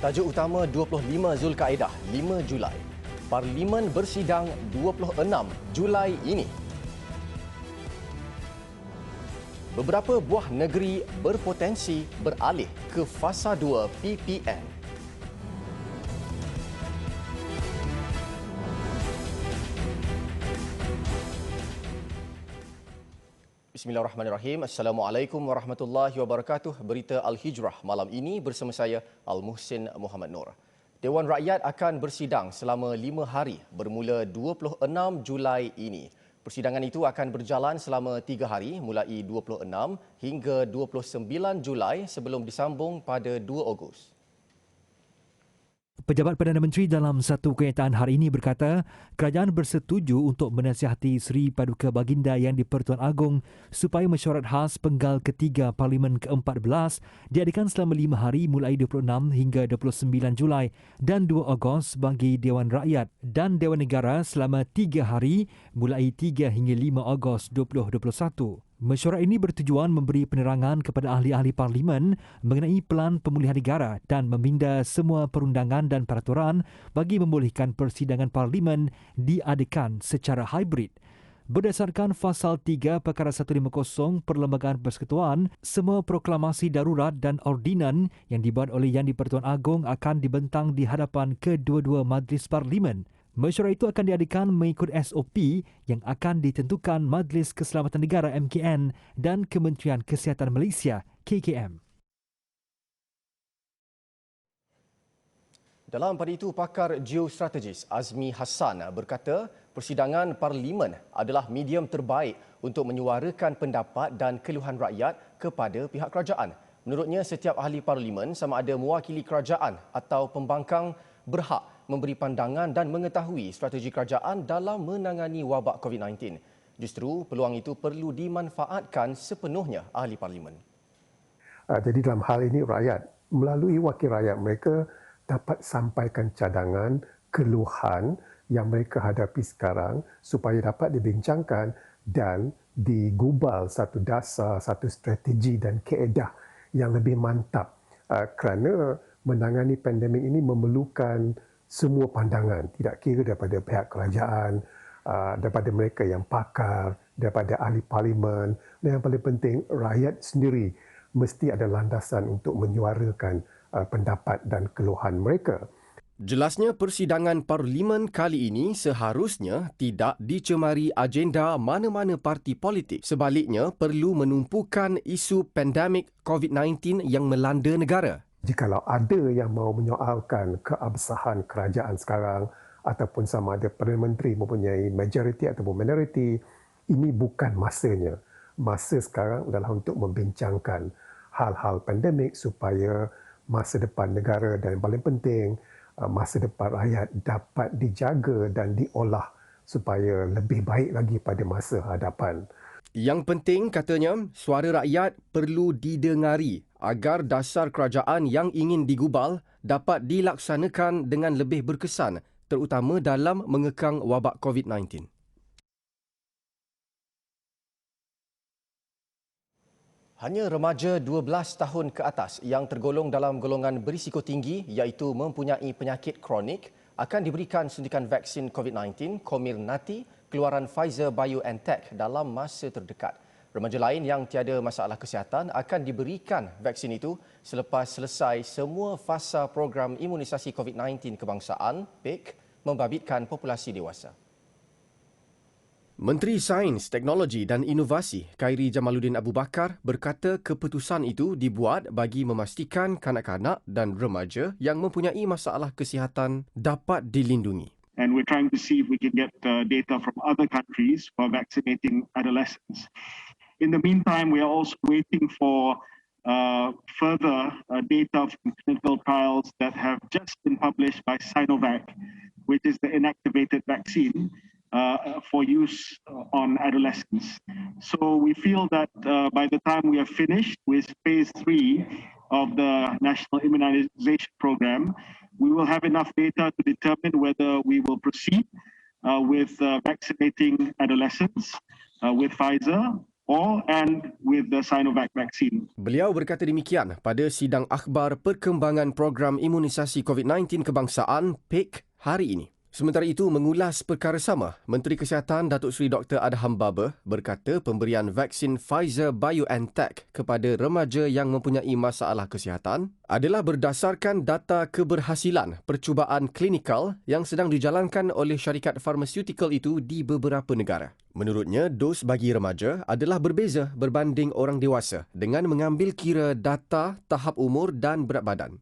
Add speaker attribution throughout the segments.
Speaker 1: Tajuk utama 25 Zulkaedah, 5 Julai. Parlimen bersidang 26 Julai ini. Beberapa buah negeri berpotensi beralih ke fasa 2 PPN. Bismillahirrahmanirrahim. Assalamualaikum warahmatullahi wabarakatuh. Berita Al-Hijrah malam ini bersama saya Al-Muhsin Muhammad Nur. Dewan Rakyat akan bersidang selama 5 hari bermula 26 Julai ini. Persidangan itu akan berjalan selama 3 hari mulai 26 hingga 29 Julai sebelum disambung pada 2 Ogos.
Speaker 2: Pejabat Perdana Menteri dalam satu kenyataan hari ini berkata, kerajaan bersetuju untuk menasihati Seri Paduka Baginda Yang di-Pertuan Agong supaya mesyuarat khas penggal ketiga Parlimen ke-14 diadakan selama 5 hari mulai 26 hingga 29 Julai dan 2 Ogos bagi Dewan Rakyat dan Dewan Negara selama 3 hari mulai 3 hingga 5 Ogos 2021. Mesyuarat ini bertujuan memberi penerangan kepada ahli-ahli Parlimen mengenai pelan pemulihan negara dan meminda semua perundangan dan peraturan bagi membolehkan persidangan Parlimen diadakan secara hybrid. Berdasarkan Fasal 3 Perkara 150 Perlembagaan Persekutuan, semua proklamasi darurat dan ordinan yang dibuat oleh Yang di-Pertuan Agong akan dibentang di hadapan kedua-dua Majlis Parlimen. Mesyuarat itu akan diadakan mengikut SOP yang akan ditentukan Majlis Keselamatan Negara MKN dan Kementerian Kesihatan Malaysia KKM.
Speaker 1: Dalam pada itu, pakar geostrategis Azmi Hassan berkata persidangan Parlimen adalah medium terbaik untuk menyuarakan pendapat dan keluhan rakyat kepada pihak kerajaan. Menurutnya, setiap ahli Parlimen sama ada mewakili kerajaan atau pembangkang berhak memberi pandangan dan mengetahui strategi kerajaan dalam menangani wabak COVID-19. Justru peluang itu perlu dimanfaatkan sepenuhnya ahli Parlimen.
Speaker 3: Jadi dalam hal ini rakyat, melalui wakil rakyat mereka dapat sampaikan cadangan, keluhan yang mereka hadapi sekarang supaya dapat dibincangkan dan digubal satu dasar, satu strategi dan kaedah yang lebih mantap. Kerana menangani pandemik ini memerlukan semua pandangan, tidak kira daripada pihak kerajaan, daripada mereka yang pakar, daripada ahli parlimen, dan yang paling penting rakyat sendiri mesti ada landasan untuk menyuarakan pendapat dan keluhan mereka.
Speaker 1: Jelasnya, persidangan Parlimen kali ini seharusnya tidak dicemari agenda mana-mana parti politik. Sebaliknya, perlu menumpukan isu pandemik COVID-19 yang melanda negara.
Speaker 3: Jikalau ada yang mahu menyoalkan keabsahan kerajaan sekarang ataupun sama ada Perdana Menteri mempunyai majoriti ataupun minoriti, ini bukan masanya. Masa sekarang adalah untuk membincangkan hal-hal pandemik supaya masa depan negara dan yang paling penting, masa depan rakyat dapat dijaga dan diolah supaya lebih baik lagi pada masa hadapan.
Speaker 1: Yang penting, katanya, suara rakyat perlu didengari agar dasar kerajaan yang ingin digubal dapat dilaksanakan dengan lebih berkesan, terutama dalam mengekang wabak COVID-19. Hanya remaja 12 tahun ke atas yang tergolong dalam golongan berisiko tinggi iaitu mempunyai penyakit kronik akan diberikan suntikan vaksin COVID-19 Comirnaty keluaran Pfizer-BioNTech dalam masa terdekat. Remaja lain yang tiada masalah kesihatan akan diberikan vaksin itu selepas selesai semua fasa program imunisasi COVID-19 kebangsaan PIK membabitkan populasi dewasa. Menteri Sains, Teknologi dan Inovasi Khairi Jamaluddin Abu Bakar berkata keputusan itu dibuat bagi memastikan kanak-kanak dan remaja yang mempunyai masalah kesihatan dapat dilindungi.
Speaker 4: And we're trying to see if we can get data from other countries for vaccinating adolescents. In the meantime, we are also waiting for further data from clinical trials that have just been published by Sinovac, which is the inactivated vaccine for use on adolescents. So we feel that by the time we are finished with phase 3 of the National Immunization Program, we will have enough data to determine whether we will proceed with vaccinating adolescents with Pfizer and with the Sinovac vaccine.
Speaker 1: Beliau berkata demikian pada sidang akhbar perkembangan program imunisasi COVID-19 kebangsaan PIK hari ini. Sementara itu, mengulas perkara sama, Menteri Kesihatan Datuk Seri Dr. Adham Baba berkata pemberian vaksin Pfizer-BioNTech kepada remaja yang mempunyai masalah kesihatan adalah berdasarkan data keberhasilan percubaan klinikal yang sedang dijalankan oleh syarikat farmaseutical itu di beberapa negara. Menurutnya, dos bagi remaja adalah berbeza berbanding orang dewasa dengan mengambil kira data tahap umur dan berat badan.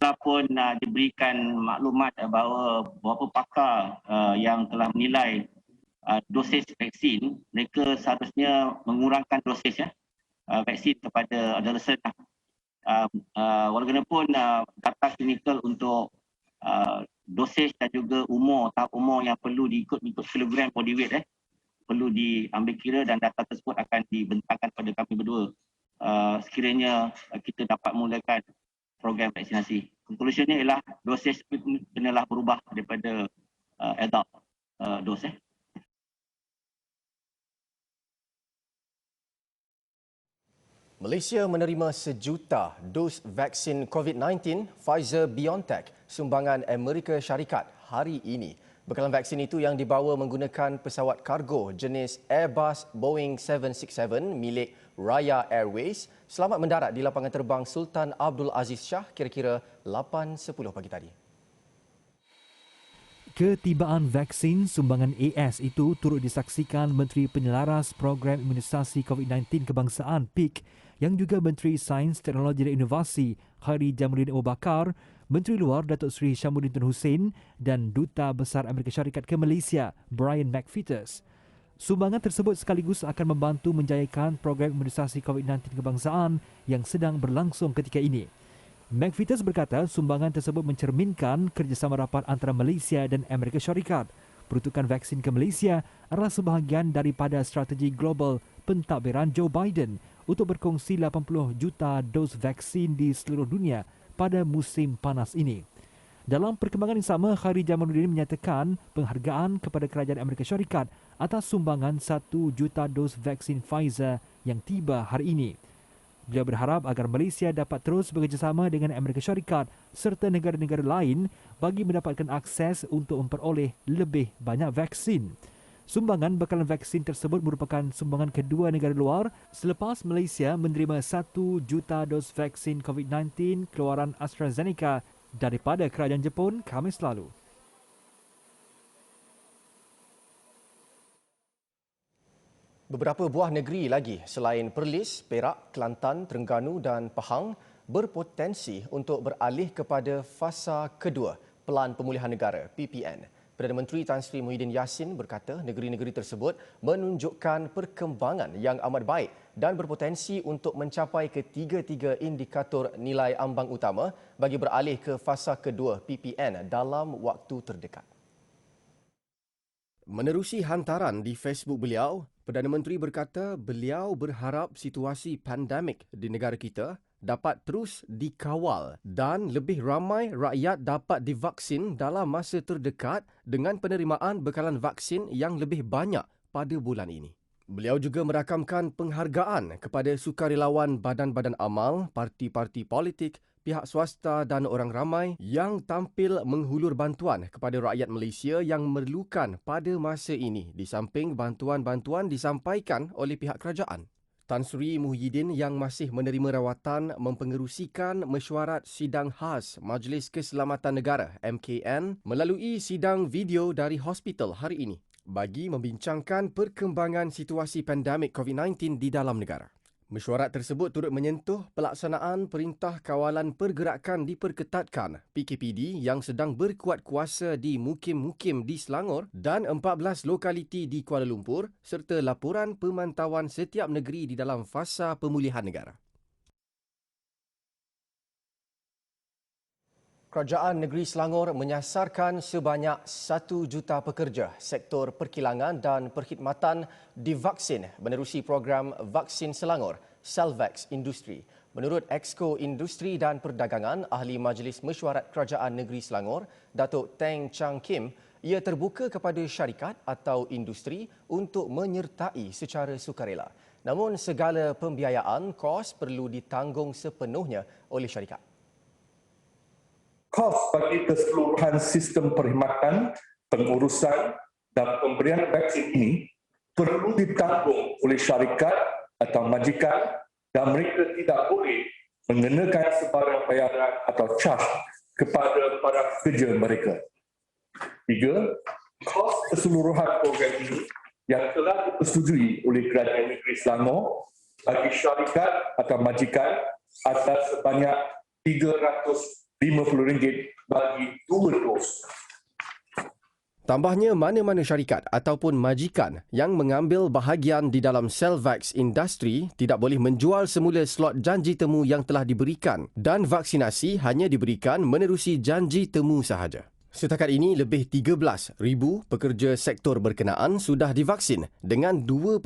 Speaker 5: Walaupun diberikan maklumat bahawa beberapa pakar yang telah menilai dosis vaksin, mereka seharusnya mengurangkan dosis vaksin kepada adolescent. Walaupun data klinikal untuk dosis dan juga tahap umur yang perlu diikut kilogram body weight perlu diambil kira dan data tersebut akan dibentangkan pada kami berdua sekiranya kita dapat mulakan program vaksinasi. Konklusinya ialah dosis kenalah berubah daripada adult dos.
Speaker 1: Malaysia menerima 1 juta dos vaksin COVID-19 Pfizer-BioNTech sumbangan Amerika Syarikat hari ini. Bekalan vaksin itu yang dibawa menggunakan pesawat kargo jenis Airbus Boeing 767 milik Raya Airways selamat mendarat di lapangan terbang Sultan Abdul Aziz Shah kira-kira 8.10 pagi tadi.
Speaker 2: Ketibaan vaksin sumbangan AS itu turut disaksikan Menteri Penyelaras Program Imunisasi COVID-19 Kebangsaan PIK yang juga Menteri Sains, Teknologi dan Inovasi Khairi Jamaluddin Abu Bakar, Menteri Luar Datuk Seri Syamuddin Tun Hussein dan Duta Besar Amerika Syarikat ke Malaysia Brian McFeeters. Sumbangan tersebut sekaligus akan membantu menjayakan program imunisasi COVID-19 kebangsaan yang sedang berlangsung ketika ini. McFeeters berkata sumbangan tersebut mencerminkan kerjasama rapat antara Malaysia dan Amerika Syarikat. Peruntukan vaksin ke Malaysia adalah sebahagian daripada strategi global pentadbiran Joe Biden untuk berkongsi 80 juta dos vaksin di seluruh dunia pada musim panas ini. Dalam perkembangan yang sama, Khairi Jamaluddin menyatakan penghargaan kepada Kerajaan Amerika Syarikat atas sumbangan 1 juta dos vaksin Pfizer yang tiba hari ini. Beliau berharap agar Malaysia dapat terus bekerjasama dengan Amerika Syarikat serta negara-negara lain bagi mendapatkan akses untuk memperoleh lebih banyak vaksin. Sumbangan bekalan vaksin tersebut merupakan sumbangan kedua negara luar selepas Malaysia menerima 1 juta dos vaksin COVID-19 keluaran AstraZeneca daripada kerajaan Jepun Khamis lalu.
Speaker 1: Beberapa buah negeri lagi selain Perlis, Perak, Kelantan, Terengganu dan Pahang berpotensi untuk beralih kepada fasa kedua Pelan Pemulihan Negara (PPN). Perdana Menteri Tan Sri Muhyiddin Yassin berkata negeri-negeri tersebut menunjukkan perkembangan yang amat baik dan berpotensi untuk mencapai ketiga-tiga indikator nilai ambang utama bagi beralih ke fasa kedua PPN dalam waktu terdekat. Menerusi hantaran di Facebook beliau, Perdana Menteri berkata beliau berharap situasi pandemik di negara kita dapat terus dikawal dan lebih ramai rakyat dapat divaksin dalam masa terdekat dengan penerimaan bekalan vaksin yang lebih banyak pada bulan ini. Beliau juga merakamkan penghargaan kepada sukarelawan badan-badan amal, parti-parti politik, pihak swasta dan orang ramai yang tampil menghulur bantuan kepada rakyat Malaysia yang memerlukan pada masa ini di samping bantuan-bantuan disampaikan oleh pihak kerajaan. Tan Sri Muhyiddin yang masih menerima rawatan mempengerusikan mesyuarat sidang khas Majlis Keselamatan Negara MKN melalui sidang video dari hospital hari ini bagi membincangkan perkembangan situasi pandemik COVID-19 di dalam negara. Mesyuarat tersebut turut menyentuh pelaksanaan Perintah Kawalan Pergerakan Diperketatkan PKPD yang sedang berkuat kuasa di mukim-mukim di Selangor dan 14 lokaliti di Kuala Lumpur serta laporan pemantauan setiap negeri di dalam fasa pemulihan negara. Kerajaan Negeri Selangor menyasarkan sebanyak 1 juta pekerja sektor perkilangan dan perkhidmatan divaksin menerusi program Vaksin Selangor, Selvax Industri. Menurut Exco Industri dan Perdagangan, Ahli Majlis Mesyuarat Kerajaan Negeri Selangor, Datuk Teng Chang Kim, ia terbuka kepada syarikat atau industri untuk menyertai secara sukarela. Namun segala pembiayaan kos perlu ditanggung sepenuhnya oleh syarikat.
Speaker 6: Kos bagi keseluruhan sistem perkhidmatan, pengurusan dan pemberian vaksin ini perlu ditanggung oleh syarikat atau majikan dan mereka tidak boleh mengenakan sebarang bayaran atau charge kepada para pekerja mereka. 3. Kos keseluruhan program ini yang telah dipersetujui oleh Kerajaan Negeri Selangor bagi syarikat atau majikan atas sebanyak RM350 bagi 2 dos.
Speaker 1: Tambahnya, mana-mana syarikat ataupun majikan yang mengambil bahagian di dalam Selvax Industri tidak boleh menjual semula slot janji temu yang telah diberikan dan vaksinasi hanya diberikan menerusi janji temu sahaja. Setakat ini, lebih 13,000 pekerja sektor berkenaan sudah divaksin dengan 2.9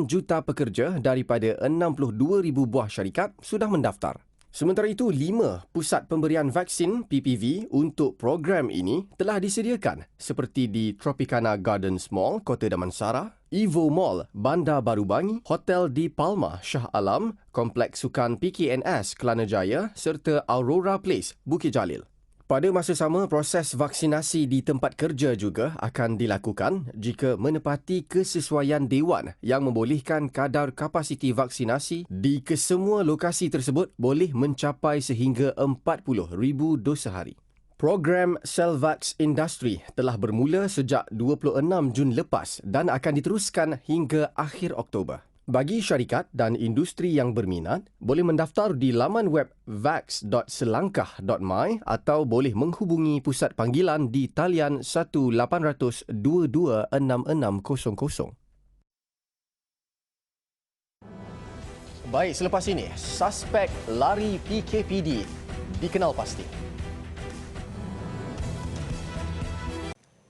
Speaker 1: juta pekerja daripada 62,000 buah syarikat sudah mendaftar. Sementara itu, 5 pusat pemberian vaksin PPV untuk program ini telah disediakan seperti di Tropicana Gardens Mall, Kota Damansara, Evo Mall, Bandar Baru Bangi, Hotel di Palma, Shah Alam, Kompleks Sukan PKNS, Kelana Jaya serta Aurora Place, Bukit Jalil. Pada masa sama, proses vaksinasi di tempat kerja juga akan dilakukan jika menepati kesesuaian Dewan yang membolehkan kadar kapasiti vaksinasi di kesemua lokasi tersebut boleh mencapai sehingga 40,000 dos sehari. Program Selvax Industri telah bermula sejak 26 Jun lepas dan akan diteruskan hingga akhir Oktober. Bagi syarikat dan industri yang berminat, boleh mendaftar di laman web vax.selangkah.my atau boleh menghubungi pusat panggilan di talian 1800 22 6600. Baik, selepas ini, suspek lari PKPD dikenal pasti.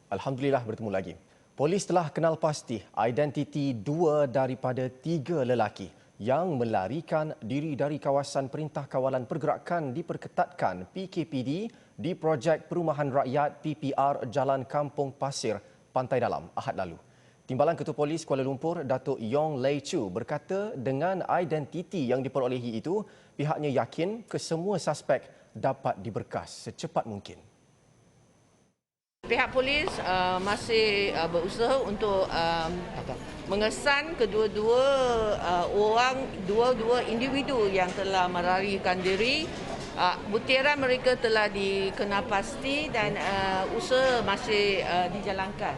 Speaker 1: Alhamdulillah bertemu lagi. Polis telah kenal pasti identiti 2 daripada 3 lelaki yang melarikan diri dari kawasan Perintah Kawalan Pergerakan diperketatkan PKPD di projek perumahan rakyat PPR Jalan Kampung Pasir, Pantai Dalam, Ahad lalu. Timbalan Ketua Polis Kuala Lumpur, Datuk Yong Lei Chu berkata dengan identiti yang diperolehi itu, pihaknya yakin kesemua suspek dapat diberkas secepat mungkin.
Speaker 7: Pihak polis masih berusaha untuk mengesan kedua-dua dua individu yang telah melarikan diri. Butiran mereka telah dikenal pasti dan usaha masih dijalankan.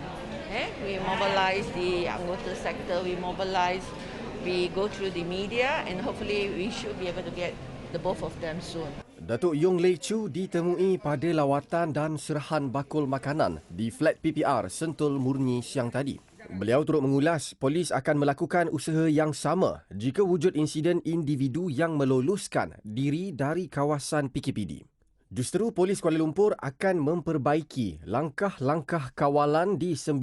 Speaker 7: We mobilize the anggota sektor, we mobilize, we go through the media and hopefully we should be able to get the both of them soon.
Speaker 1: Datuk Yong Lei Chu ditemui pada lawatan dan serahan bakul makanan di flat PPR Sentul Murni siang tadi. Beliau turut mengulas polis akan melakukan usaha yang sama jika wujud insiden individu yang meloluskan diri dari kawasan PKPD. Justeru Polis Kuala Lumpur akan memperbaiki langkah-langkah kawalan di 19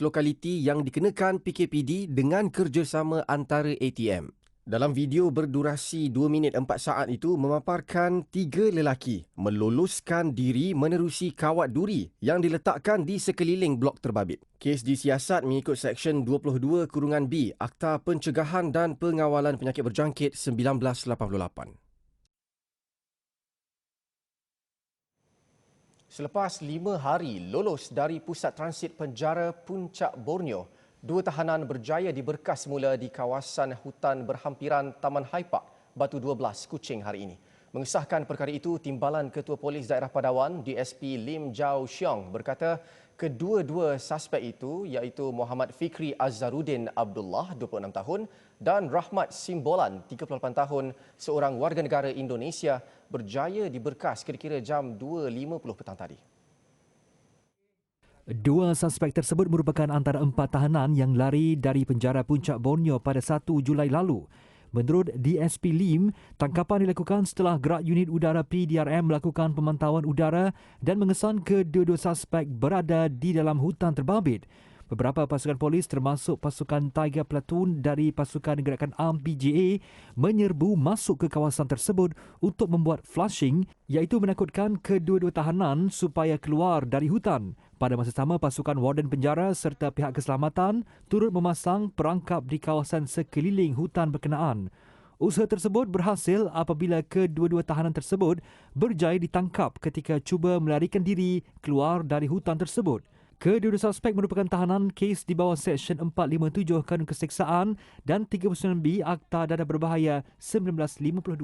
Speaker 1: lokaliti yang dikenakan PKPD dengan kerjasama antara ATM. Dalam video berdurasi 2 minit 4 saat itu memaparkan 3 lelaki meloluskan diri menerusi kawat duri yang diletakkan di sekeliling blok terbabit. Kes disiasat mengikut Seksyen 22(b) Akta Pencegahan dan Pengawalan Penyakit Berjangkit 1988. Selepas 5 hari lolos dari Pusat Transit Penjara Puncak Borneo, 2 tahanan berjaya diberkas semula di kawasan hutan berhampiran Taman Haipak, Batu 12, Kuching hari ini. Mengesahkan perkara itu, Timbalan Ketua Polis Daerah Padawan DSP Lim Jao Siong berkata kedua-dua suspek itu iaitu Muhammad Fikri Azharuddin Abdullah, 26 tahun dan Rahmat Simbolan, 38 tahun, seorang warga negara Indonesia berjaya diberkas kira-kira jam 2.50 petang tadi.
Speaker 2: 2 suspek tersebut merupakan antara 4 tahanan yang lari dari penjara Puncak Borneo pada 1 Julai lalu. Menurut DSP Lim, tangkapan dilakukan setelah gerak unit udara PDRM melakukan pemantauan udara dan mengesan kedua-dua suspek berada di dalam hutan terbabit. Beberapa pasukan polis termasuk pasukan Tiger Platoon dari pasukan gerakan ARM PJA menyerbu masuk ke kawasan tersebut untuk membuat flushing, iaitu menakutkan kedua-dua tahanan supaya keluar dari hutan. Pada masa sama, pasukan warden penjara serta pihak keselamatan turut memasang perangkap di kawasan sekeliling hutan berkenaan. Usaha tersebut berhasil apabila kedua-dua tahanan tersebut berjaya ditangkap ketika cuba melarikan diri keluar dari hutan tersebut. Kedua-dua suspek merupakan tahanan kes di bawah Seksyen 457 Kanun Keseksaan dan 39B Akta Dadah Berbahaya 1952.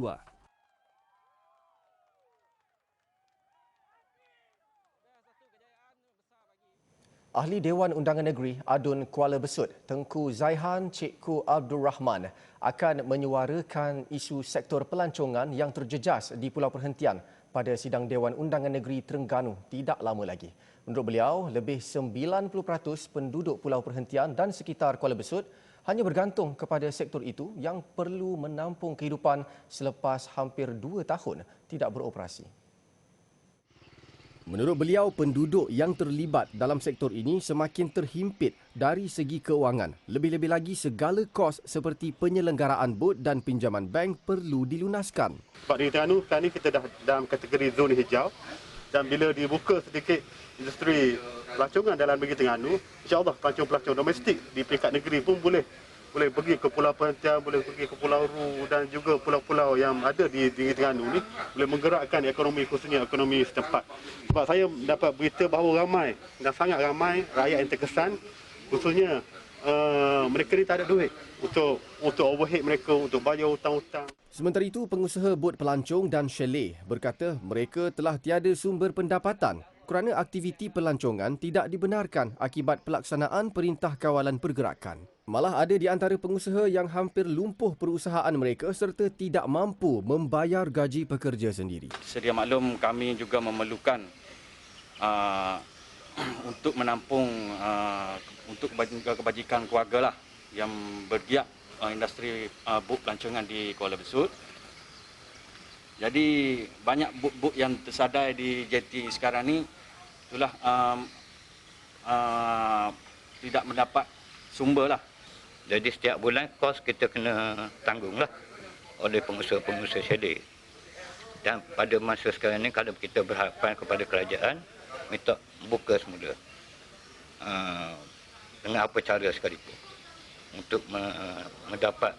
Speaker 1: Ahli Dewan Undangan Negeri Adun Kuala Besut, Tengku Zaihan Cikgu Abdul Rahman akan menyuarakan isu sektor pelancongan yang terjejas di Pulau Perhentian pada sidang Dewan Undangan Negeri Terengganu tidak lama lagi. Menurut beliau, lebih 90% penduduk Pulau Perhentian dan sekitar Kuala Besut hanya bergantung kepada sektor itu yang perlu menampung kehidupan selepas hampir 2 tahun tidak beroperasi. Menurut beliau, penduduk yang terlibat dalam sektor ini semakin terhimpit dari segi keuangan. Lebih-lebih lagi, segala kos seperti penyelenggaraan bot dan pinjaman bank perlu dilunaskan.
Speaker 8: Sebab di Terengganu sekarang ni kita dah dalam kategori zon hijau, dan bila dibuka sedikit industri pelancongan dalam negeri Terengganu, insya-Allah pelancong-pelancong domestik di peringkat negeri pun boleh pergi ke Pulau Perhentian, boleh pergi ke Pulau Ru dan juga pulau-pulau yang ada di Terengganu ni boleh menggerakkan ekonomi, khususnya ekonomi setempat. Sebab saya dapat berita bahawa ramai dan sangat ramai rakyat yang terkesan, khususnya mereka ni tak ada duit untuk overhead mereka, untuk bayar hutang-hutang.
Speaker 1: Sementara itu, pengusaha bot pelancong dan chalet berkata mereka telah tiada sumber pendapatan kerana aktiviti pelancongan tidak dibenarkan akibat pelaksanaan Perintah Kawalan Pergerakan. Malah ada di antara pengusaha yang hampir lumpuh perusahaan mereka serta tidak mampu membayar gaji pekerja sendiri.
Speaker 9: Sedia maklum, kami juga memerlukan untuk menampung untuk kebajikan keluarga lah yang bergiat industri bot pelancongan di Kuala Besut. Jadi banyak bot-bot yang tersadai di JT sekarang ni itulah tidak mendapat sumber lah.
Speaker 10: Jadi setiap bulan kos kita kena tanggunglah oleh pengusaha-pengusaha chalet. Dan pada masa sekarang ni kalau kita berharapan kepada kerajaan minta buka semula dengan apa cara sekalipun untuk mendapat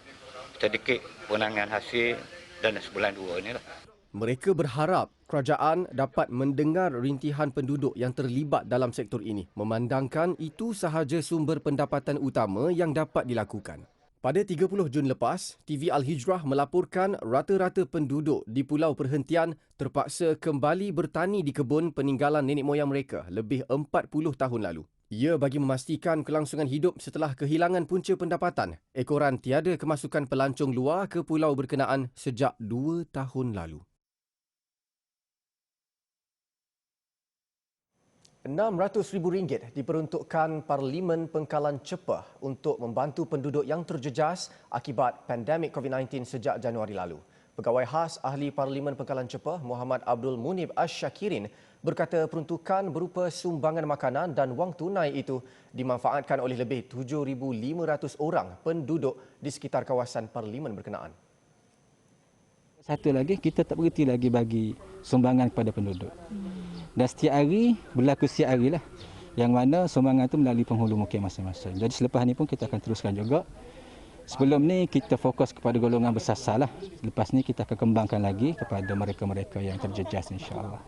Speaker 10: sedikit penangan hasil dalam sebulan 2 ni lah.
Speaker 1: Mereka berharap kerajaan dapat mendengar rintihan penduduk yang terlibat dalam sektor ini, memandangkan itu sahaja sumber pendapatan utama yang dapat dilakukan. Pada 30 Jun lepas, TV Al-Hijrah melaporkan rata-rata penduduk di Pulau Perhentian terpaksa kembali bertani di kebun peninggalan nenek moyang mereka lebih 40 tahun lalu. Ia bagi memastikan kelangsungan hidup setelah kehilangan punca pendapatan. Ekoran tiada kemasukan pelancong luar ke pulau berkenaan sejak 2 tahun lalu. RM600,000 diperuntukkan Parlimen Pengkalan Chepah untuk membantu penduduk yang terjejas akibat pandemik COVID-19 sejak Januari lalu. Pegawai khas Ahli Parlimen Pengkalan Chepah, Muhammad Abdul Munib Ash-Shakirin, berkata peruntukan berupa sumbangan makanan dan wang tunai itu dimanfaatkan oleh lebih 7,500 orang penduduk di sekitar kawasan Parlimen berkenaan.
Speaker 11: Satu lagi, kita tak berhenti lagi bagi sumbangan kepada penduduk. Dan setiap hari, berlaku setiap hari lah. Yang mana sumbangan itu melalui penghulu mukim masing-masing. Jadi selepas ni pun kita akan teruskan juga. Sebelum ni kita fokus kepada golongan bersasar lah. Lepas ni kita akan kembangkan lagi kepada mereka-mereka yang terjejas, insya-Allah.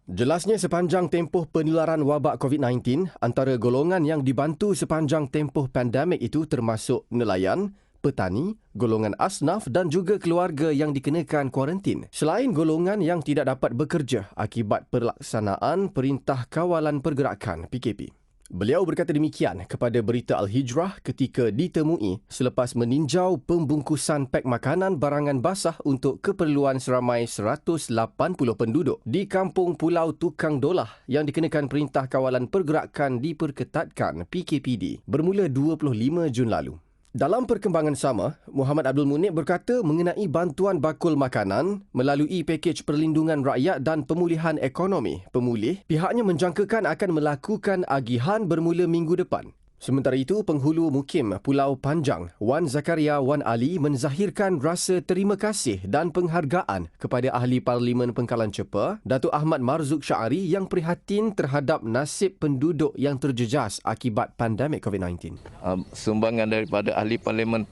Speaker 1: Jelasnya, sepanjang tempoh penularan wabak COVID-19, antara golongan yang dibantu sepanjang tempoh pandemik itu termasuk nelayan, petani, golongan asnaf dan juga keluarga yang dikenakan kuarantin. Selain golongan yang tidak dapat bekerja akibat pelaksanaan Perintah Kawalan Pergerakan PKP. Beliau berkata demikian kepada Berita Al-Hijrah ketika ditemui selepas meninjau pembungkusan pek makanan barangan basah untuk keperluan seramai 180 penduduk di Kampung Pulau Tukang Dolah yang dikenakan Perintah Kawalan Pergerakan diperketatkan PKPD bermula 25 Jun lalu. Dalam perkembangan sama, Muhammad Abdul Munib berkata mengenai bantuan bakul makanan melalui pakej perlindungan rakyat dan pemulihan ekonomi pemulih, pihaknya menjangkakan akan melakukan agihan bermula minggu depan. Sementara itu, penghulu mukim Pulau Panjang, Wan Zakaria Wan Ali menzahirkan rasa terima kasih dan penghargaan kepada Ahli Parlimen Pengkalan Cepa, Datuk Ahmad Marzuk Syari yang prihatin terhadap nasib penduduk yang terjejas akibat pandemik COVID-19.
Speaker 12: Sumbangan daripada Ahli Parlimen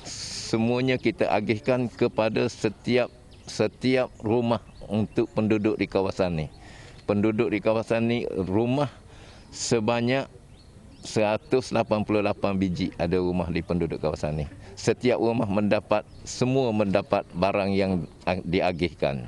Speaker 12: semuanya kita agihkan kepada setiap rumah untuk penduduk di kawasan ini. Penduduk di kawasan ini rumah sebanyak 188 biji ada rumah di penduduk kawasan ini. Setiap rumah semua mendapat barang yang diagihkan.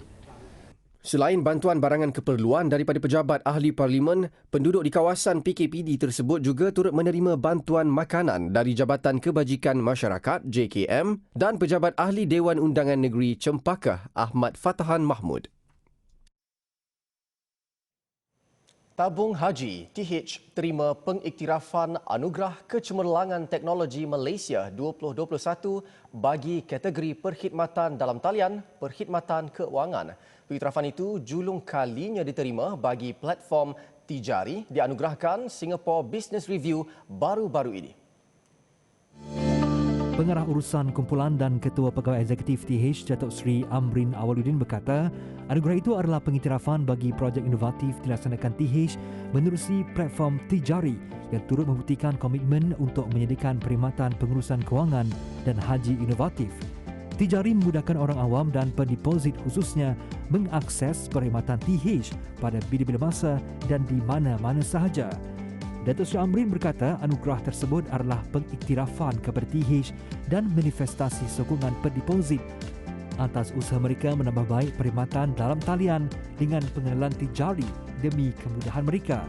Speaker 1: Selain bantuan barangan keperluan daripada pejabat ahli parlimen, penduduk di kawasan PKPD tersebut juga turut menerima bantuan makanan dari Jabatan Kebajikan Masyarakat JKM dan pejabat ahli Dewan Undangan Negeri Cempaka Ahmad Fatahan Mahmud. Tabung Haji TH terima pengiktirafan Anugerah Kecemerlangan Teknologi Malaysia 2021 bagi kategori perkhidmatan dalam talian perkhidmatan keuangan. Pengiktirafan itu julung kalinya diterima bagi platform Tijari dianugerahkan Singapore Business Review baru-baru ini.
Speaker 2: Pengarah Urusan Kumpulan dan Ketua Pegawai Eksekutif TH, Datuk Seri Amrin Awaluddin berkata, anugerah itu adalah pengiktirafan bagi projek inovatif dilaksanakan TH menerusi platform Tijari yang turut membuktikan komitmen untuk menyediakan perkhidmatan pengurusan kewangan dan haji inovatif. Tijari memudahkan orang awam dan pendeposit khususnya mengakses perkhidmatan TH pada bila-bila masa dan di mana-mana sahaja. Datuk Seri Amrin berkata anugerah tersebut adalah pengiktirafan kepada TH dan manifestasi sokongan pendeposit atas usaha mereka menambah baik perkhidmatan dalam talian dengan pengenalan Tijari demi kemudahan mereka.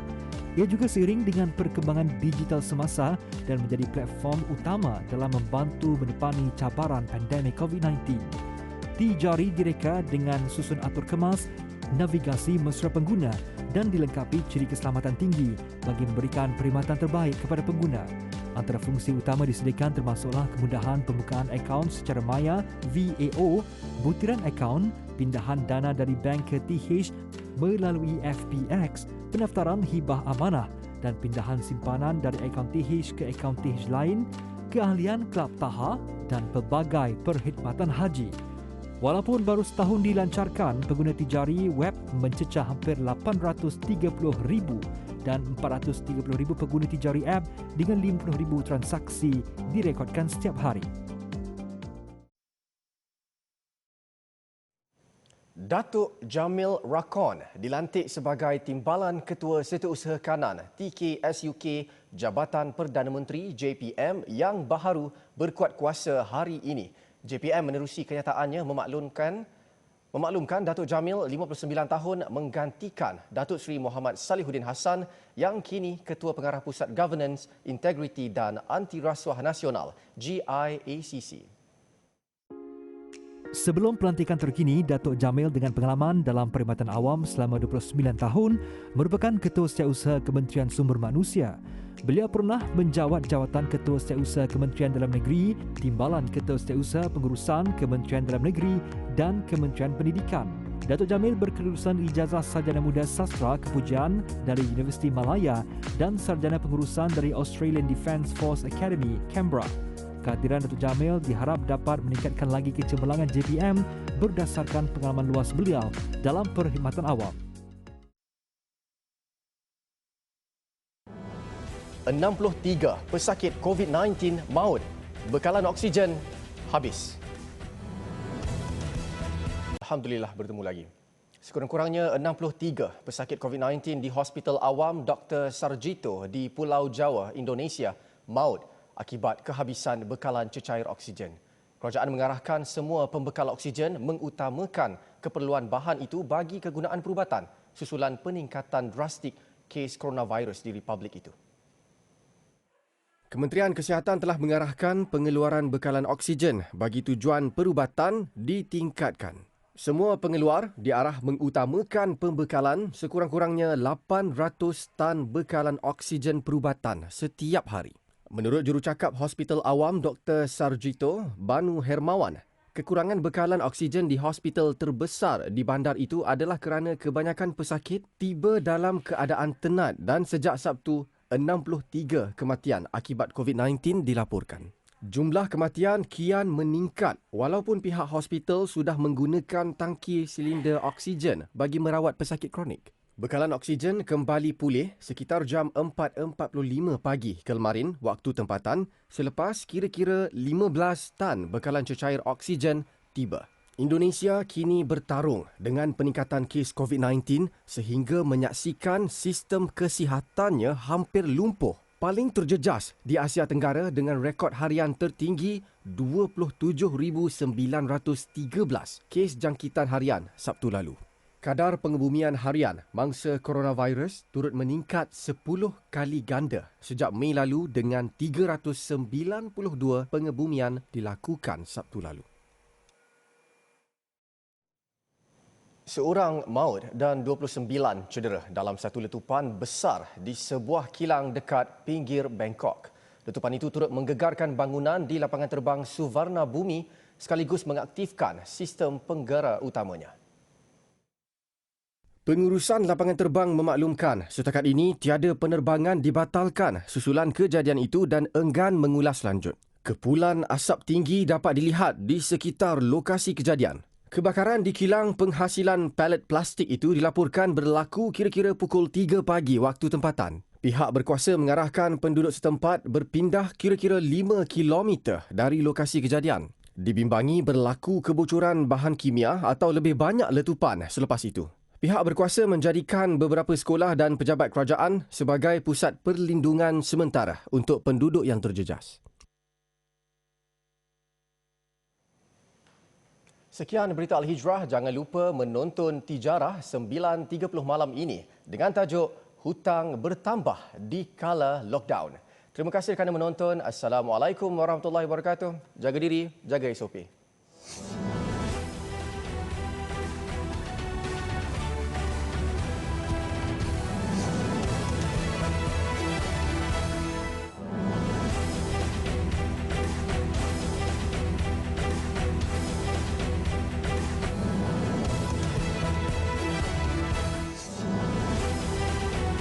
Speaker 2: Ia juga seiring dengan perkembangan digital semasa dan menjadi platform utama dalam membantu menepani cabaran pandemik COVID-19. Tijari direka dengan susun atur kemas, navigasi mesra pengguna dan dilengkapi ciri keselamatan tinggi bagi memberikan perkhidmatan terbaik kepada pengguna. Antara fungsi utama disediakan termasuklah kemudahan pembukaan akaun secara maya VAO, butiran akaun, pindahan dana dari bank ke TH melalui FPX, pendaftaran hibah amanah dan pindahan simpanan dari akaun TH ke akaun TH lain, keahlian Kelab Taha dan pelbagai perkhidmatan haji. Walaupun baru setahun dilancarkan, pengguna Tijari web mencecah hampir 830,000 dan 430,000 pengguna Tijari app dengan 50,000 transaksi direkodkan setiap hari.
Speaker 1: Datuk Jamil Rakon dilantik sebagai Timbalan Ketua Setiausaha Kanan TKSUK Jabatan Perdana Menteri JPM yang baharu berkuat kuasa hari ini. JPM menerusi kenyataannya memaklumkan Datuk Jamil 59 tahun menggantikan Datuk Seri Muhammad Salihuddin Hassan yang kini Ketua Pengarah Pusat Governance, Integriti dan Anti Rasuah Nasional GIACC.
Speaker 2: Sebelum pelantikan terkini, Datuk Jamil dengan pengalaman dalam perkhidmatan awam selama 29 tahun merupakan Ketua Setiausaha Kementerian Sumber Manusia. Beliau pernah menjawat jawatan Ketua Setiausaha Kementerian Dalam Negeri, Timbalan Ketua Setiausaha Pengurusan Kementerian Dalam Negeri dan Kementerian Pendidikan. Datuk Jamil berkelulusan ijazah Sarjana Muda Sastra Kepujian dari Universiti Malaya dan Sarjana Pengurusan dari Australian Defence Force Academy, Canberra. Kehadiran Datuk Jamil diharap dapat meningkatkan lagi kecemerlangan JPM berdasarkan pengalaman luas beliau dalam perkhidmatan awam.
Speaker 1: 63 pesakit COVID-19 maut. Bekalan oksigen habis. Alhamdulillah bertemu lagi. Sekurang-kurangnya 63 pesakit COVID-19 di Hospital Awam Dr. Sarjito di Pulau Jawa, Indonesia maut akibat kehabisan bekalan cecair oksigen. Kerajaan mengarahkan semua pembekal oksigen mengutamakan keperluan bahan itu bagi kegunaan perubatan susulan peningkatan drastik kes coronavirus di republik itu. Kementerian Kesihatan telah mengarahkan pengeluaran bekalan oksigen bagi tujuan perubatan ditingkatkan. Semua pengeluar diarah mengutamakan pembekalan sekurang-kurangnya 800 tan bekalan oksigen perubatan setiap hari. Menurut jurucakap Hospital Awam Dr. Sarjito Banu Hermawan, kekurangan bekalan oksigen di hospital terbesar di bandar itu adalah kerana kebanyakan pesakit tiba dalam keadaan tenat dan sejak Sabtu, 63 kematian akibat COVID-19 dilaporkan. Jumlah kematian kian meningkat walaupun pihak hospital sudah menggunakan tangki silinder oksigen bagi merawat pesakit kronik. Bekalan oksigen kembali pulih sekitar jam 4.45 pagi kemarin waktu tempatan selepas kira-kira 15 tan bekalan cecair oksigen tiba. Indonesia kini bertarung dengan peningkatan kes COVID-19 sehingga menyaksikan sistem kesihatannya hampir lumpuh. Paling terjejas di Asia Tenggara dengan rekod harian tertinggi 27,913 kes jangkitan harian Sabtu lalu. Kadar pengebumian harian mangsa coronavirus turut meningkat 10 kali ganda sejak Mei lalu dengan 392 pengebumian dilakukan Sabtu lalu. Seorang maut dan 29 cedera dalam satu letupan besar di sebuah kilang dekat pinggir Bangkok. Letupan itu turut menggegarkan bangunan di lapangan terbang Suvarna Bumi sekaligus mengaktifkan sistem penggera utamanya. Pengurusan lapangan terbang memaklumkan setakat ini tiada penerbangan dibatalkan susulan kejadian itu dan enggan mengulas lanjut. Kepulan asap tinggi dapat dilihat di sekitar lokasi kejadian. Kebakaran di kilang penghasilan palet plastik itu dilaporkan berlaku kira-kira pukul 3 pagi waktu tempatan. Pihak berkuasa mengarahkan penduduk setempat berpindah kira-kira 5 km dari lokasi kejadian. Dibimbangi berlaku kebocoran bahan kimia atau lebih banyak letupan selepas itu. Pihak berkuasa menjadikan beberapa sekolah dan pejabat kerajaan sebagai pusat perlindungan sementara untuk penduduk yang terjejas. Sekian berita Al-Hijrah. Jangan lupa menonton Tijarah 9.30 malam ini dengan tajuk Hutang Bertambah di Kala Lockdown. Terima kasih kerana menonton. Assalamualaikum warahmatullahi wabarakatuh. Jaga diri, jaga SOP.